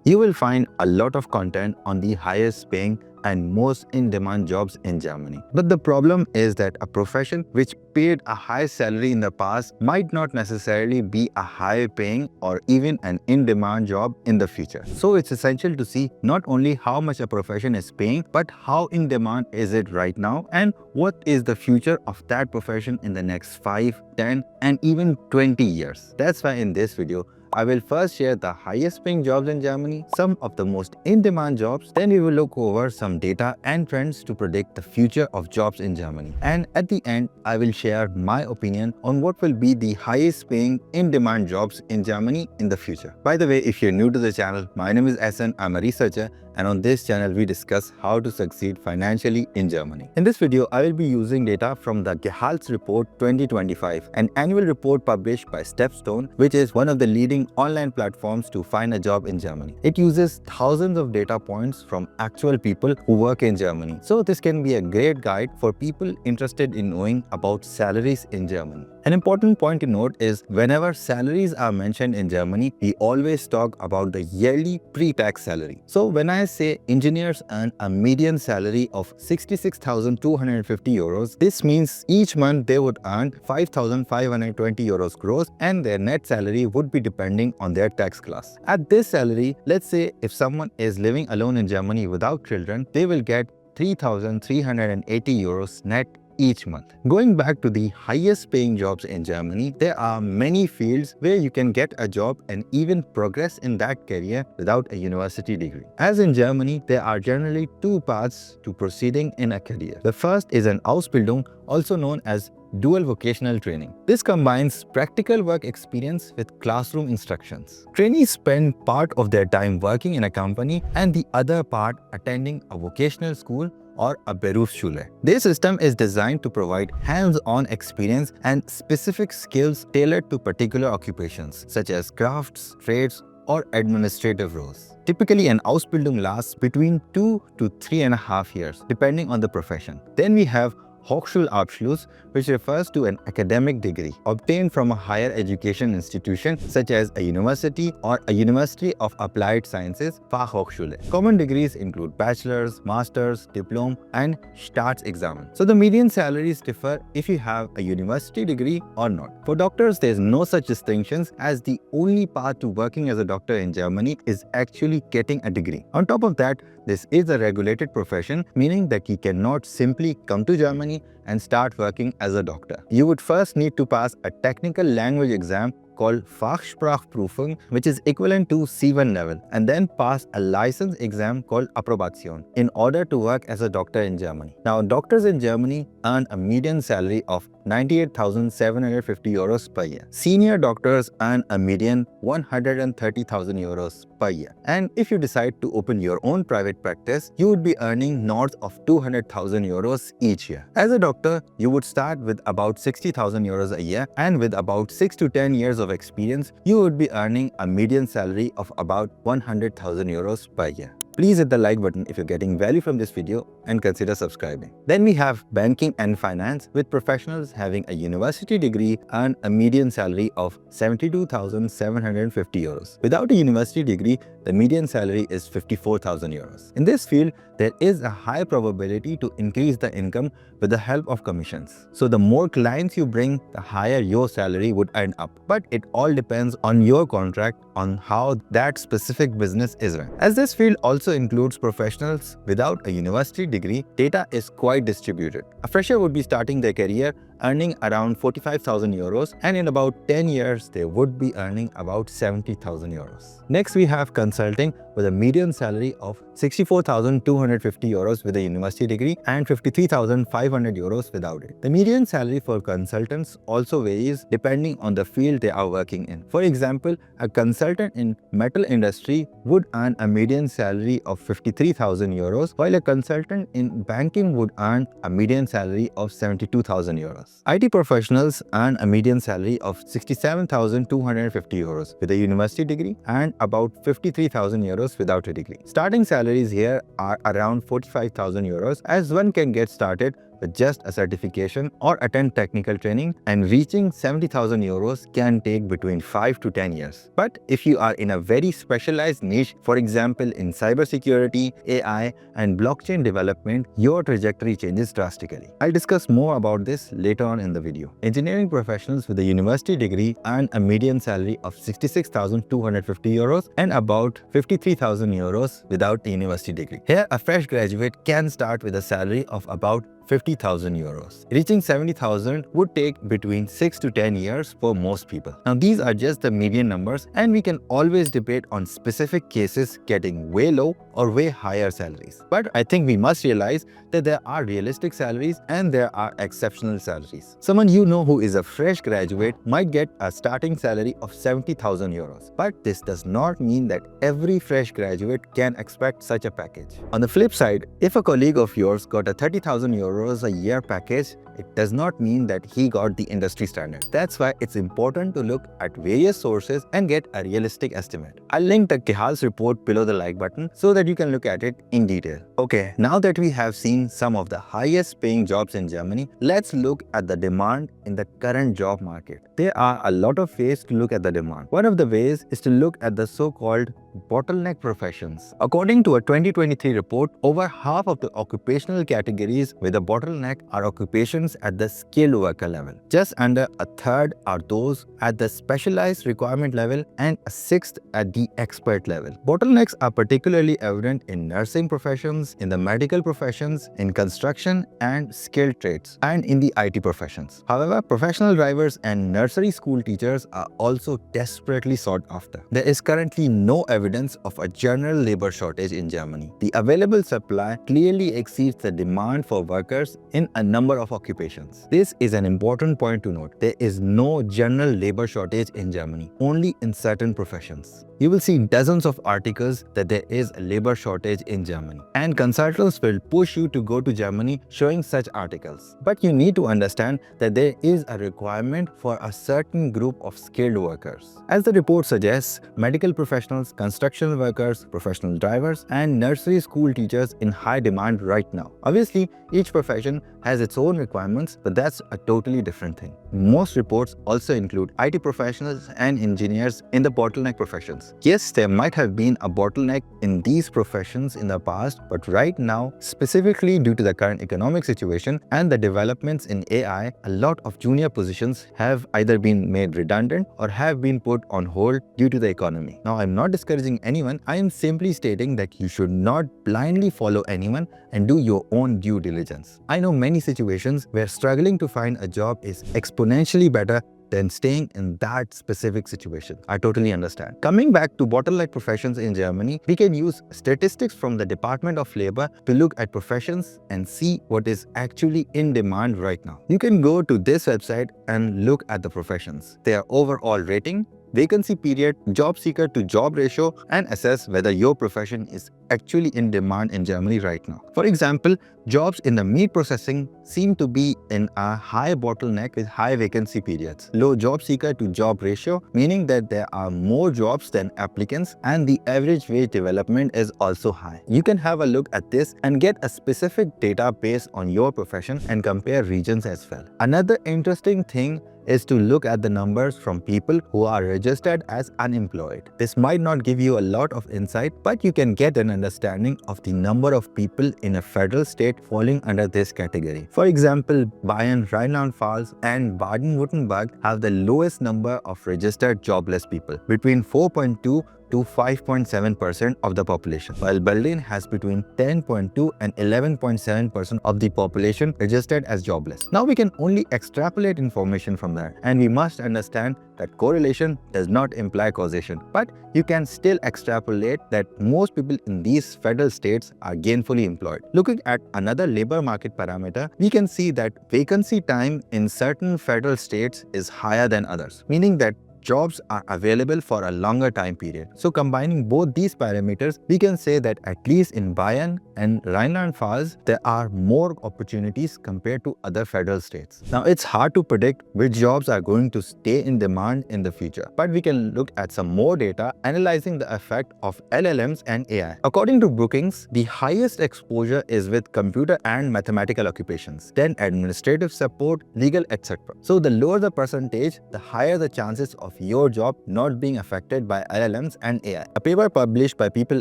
You will find a lot of content on the highest paying and most in-demand jobs in Germany. But the problem is that a profession which paid a high salary in the past might not necessarily be a high paying or even an in-demand job in the future. So it's essential to see not only how much a profession is paying, but how in demand is it right now and what is the future of that profession in the next 5, 10 and even 20 years. That's why in this video, I will first share the highest paying jobs in Germany, some of the most in-demand jobs, then we will look over some data and trends to predict the future of jobs in Germany. And at the end, I will share my opinion on what will be the highest paying in-demand jobs in Germany in the future. By the way, if you're new to the channel, my name is Essen, I'm a researcher, and on this channel we discuss how to succeed financially in Germany. In this video, I will be using data from the Gehaltsreport 2025, an annual report published by Stepstone, which is one of the leading online platforms to find a job in Germany. It uses thousands of data points from actual people who work in Germany. So this can be a great guide for people interested in knowing about salaries in Germany. An important point to note is whenever salaries are mentioned in Germany, we always talk about the yearly pre-tax salary. So when I say engineers earn a median salary of 66,250 euros, this means each month they would earn 5,520 euros gross and their net salary would be depending on their tax class. At this salary, let's say if someone is living alone in Germany without children, they will get 3,380 euros net each month. Going back to the highest paying jobs in Germany, there are many fields where you can get a job and even progress in that career without a university degree. As in Germany, there are generally two paths to proceeding in a career. The first is an Ausbildung, also known as dual vocational training. This combines practical work experience with classroom instructions. Trainees spend part of their time working in a company and the other part attending a vocational school or a Berufsschule. This system is designed to provide hands-on experience and specific skills tailored to particular occupations, such as crafts, trades, or administrative roles. Typically, an Ausbildung lasts between 2 to 3.5 years, depending on the profession. Then we have Hochschulabschluss, which refers to an academic degree obtained from a higher education institution such as a university or a University of Applied Sciences Fachhochschule. Common degrees include bachelor's, master's, diploma, and Staatsexamen. So the median salaries differ if you have a university degree or not. For doctors, there is no such distinctions as the only path to working as a doctor in Germany is actually getting a degree. On top of that, this is a regulated profession, meaning that you cannot simply come to Germany and start working as a doctor. You would first need to pass a technical language exam called Fachsprachprüfung, which is equivalent to C1 level, and then pass a license exam called Approbation in order to work as a doctor in Germany. Now, doctors in Germany earn a median salary of 98,750 euros per year. Senior doctors earn a median 130,000 euros per year. And if you decide to open your own private practice, you would be earning north of 200,000 euros each year. As a doctor, you would start with about 60,000 euros a year, and with about 6 to 10 years of experience, you would be earning a median salary of about 100,000 euros per year. Please hit the like button if you're getting value from this video and consider subscribing. Then we have banking and finance, with professionals having a university degree earn a median salary of 72,750 euros. Without a university degree, the median salary is 54,000 euros. In this field, there is a high probability to increase the income with the help of commissions. So the more clients you bring, the higher your salary would end up. But it all depends on your contract, on how that specific business is run. As this field also includes professionals without a university degree, data is quite distributed. A fresher would be starting their career earning around 45,000 euros, and in about 10 years, they would be earning about 70,000 euros. Next, we have consulting with a median salary of 64,250 euros with a university degree and 53,500 euros without it. The median salary for consultants also varies depending on the field they are working in. For example, a consultant in metal industry would earn a median salary of 53,000 euros, while a consultant in banking would earn a median salary of 72,000 euros. IT professionals earn a median salary of 67,250 euros with a university degree and about 53,000 euros without a degree. Starting salaries here are around 45,000 euros, as one can get started with just a certification or attend technical training, and reaching 70,000 euros can take between 5 to 10 years. But if you are in a very specialized niche, for example in cybersecurity, AI, and blockchain development, your trajectory changes drastically. I'll discuss more about this later on in the video. Engineering professionals with a university degree earn a median salary of 66,250 euros and about 53,000 euros without a university degree. Here, a fresh graduate can start with a salary of about 50,000 euros. Reaching 70,000 would take between 6 to 10 years for most people. Now, these are just the median numbers, and we can always debate on specific cases getting way low or way higher salaries. But I think we must realize that there are realistic salaries and there are exceptional salaries. Someone you know who is a fresh graduate might get a starting salary of 70,000 euros. But this does not mean that every fresh graduate can expect such a package. On the flip side, if a colleague of yours got a 30,000 euros a year package, it does not mean that he got the industry standard. That's why it's important to look at various sources and get a realistic estimate. I'll link the Kehal's report below the like button so that you can look at it in detail. Okay, now that we have seen some of the highest paying jobs in Germany, let's look at the demand in the current job market. There are a lot of ways to look at the demand. One of the ways is to look at the so-called bottleneck professions. According to a 2023 report, over half of the occupational categories with a bottleneck are occupations at the skilled worker level. Just under a third are those at the specialized requirement level and a sixth at the expert level. Bottlenecks are particularly evident in nursing professions, in the medical professions, in construction and skilled trades, and in the IT professions. However, professional drivers and nursery school teachers are also desperately sought after. There is currently no evidence of a general labor shortage in Germany. The available supply clearly exceeds the demand for workers in a number of occupations. This is an important point to note. There is no general labor shortage in Germany, only in certain professions. You will see dozens of articles that there is a labor shortage in Germany, and consultants will push you to go to Germany showing such articles. But you need to understand that there is a requirement for a certain group of skilled workers. As the report suggests, medical professionals, construction workers, professional drivers, and nursery school teachers in high demand right now. Obviously, each profession has its own requirements, but that's a totally different thing. Most reports also include IT professionals and engineers in the bottleneck professions. Yes, there might have been a bottleneck in these professions in the past, but right now, specifically due to the current economic situation and the developments in AI, a lot of junior positions have either been made redundant or have been put on hold due to the economy. Now, I'm not discouraging anyone. I am simply stating that you should not blindly follow anyone and do your own due diligence. I know many situations where struggling to find a job is exponentially better than staying in that specific situation. I totally understand. Coming back to bottleneck professions in Germany, we can use statistics from the Department of Labor to look at professions and see what is actually in demand right now. You can go to this website and look at the professions, their overall rating, vacancy period, job seeker to job ratio, and assess whether your profession is actually in demand in Germany right now. For example, jobs in the meat processing seem to be in a high bottleneck with high vacancy periods, low job seeker to job ratio, meaning that there are more jobs than applicants, and the average wage development is also high. You can have a look at this and get a specific data based on your profession and compare regions as well. Another interesting thing is to look at the numbers from people who are registered as unemployed. This might not give you a lot of insight, but you can get an understanding of the number of people in a federal state falling under this category. For example, Bayern, Rhineland-Pfalz, and Baden-Württemberg have the lowest number of registered jobless people, between 4.2 to 5.7% of the population, while Berlin has between 10.2 and 11.7% of the population registered as jobless. Now we can only extrapolate information from there, and we must understand that correlation does not imply causation, but you can still extrapolate that most people in these federal states are gainfully employed. Looking at another labor market parameter, we can see that vacancy time in certain federal states is higher than others, meaning that jobs are available for a longer time period. So combining both these parameters, we can say that at least in Bayern and Rhineland-Pfalz, there are more opportunities compared to other federal states. Now, it's hard to predict which jobs are going to stay in demand in the future, but we can look at some more data analyzing the effect of LLMs and AI. According to Brookings, the highest exposure is with computer and mathematical occupations, then administrative support, legal, etc. So the lower the percentage, the higher the chances of your job not being affected by LLMs and AI. A paper published by people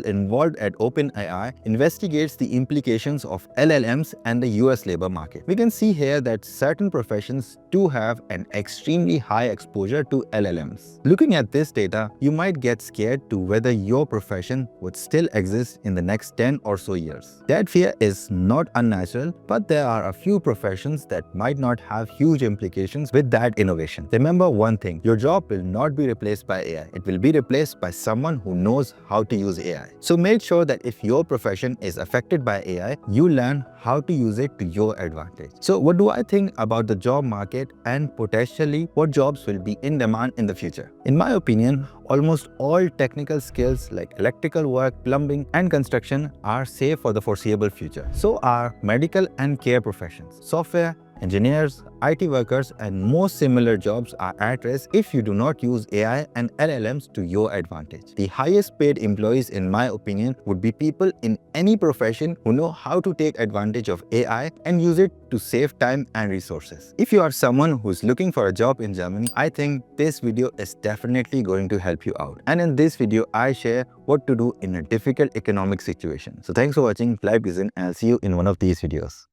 involved at OpenAI investigates the implications of LLMs and the US labor market. We can see here that certain professions do have an extremely high exposure to LLMs. Looking at this data, you might get scared to whether your profession would still exist in the next 10 or so years. That fear is not unnatural, but there are a few professions that might not have huge implications with that innovation. Remember one thing, your job will not be replaced by AI. It will be replaced by someone who knows how to use AI. So make sure that if your profession is affected by AI, you learn how to use it to your advantage. So what do I think about the job market and potentially what jobs will be in demand in the future? In my opinion, almost all technical skills like electrical work, plumbing, and construction are safe for the foreseeable future. So are medical and care professions. Software engineers, IT workers, and most similar jobs are at risk if you do not use AI and LLMs to your advantage. The highest paid employees, in my opinion, would be people in any profession who know how to take advantage of AI and use it to save time and resources. If you are someone who's looking for a job in Germany, I think this video is definitely going to help you out. And in this video, I share what to do in a difficult economic situation. So thanks for watching, bleib gesund, and I'll see you in one of these videos.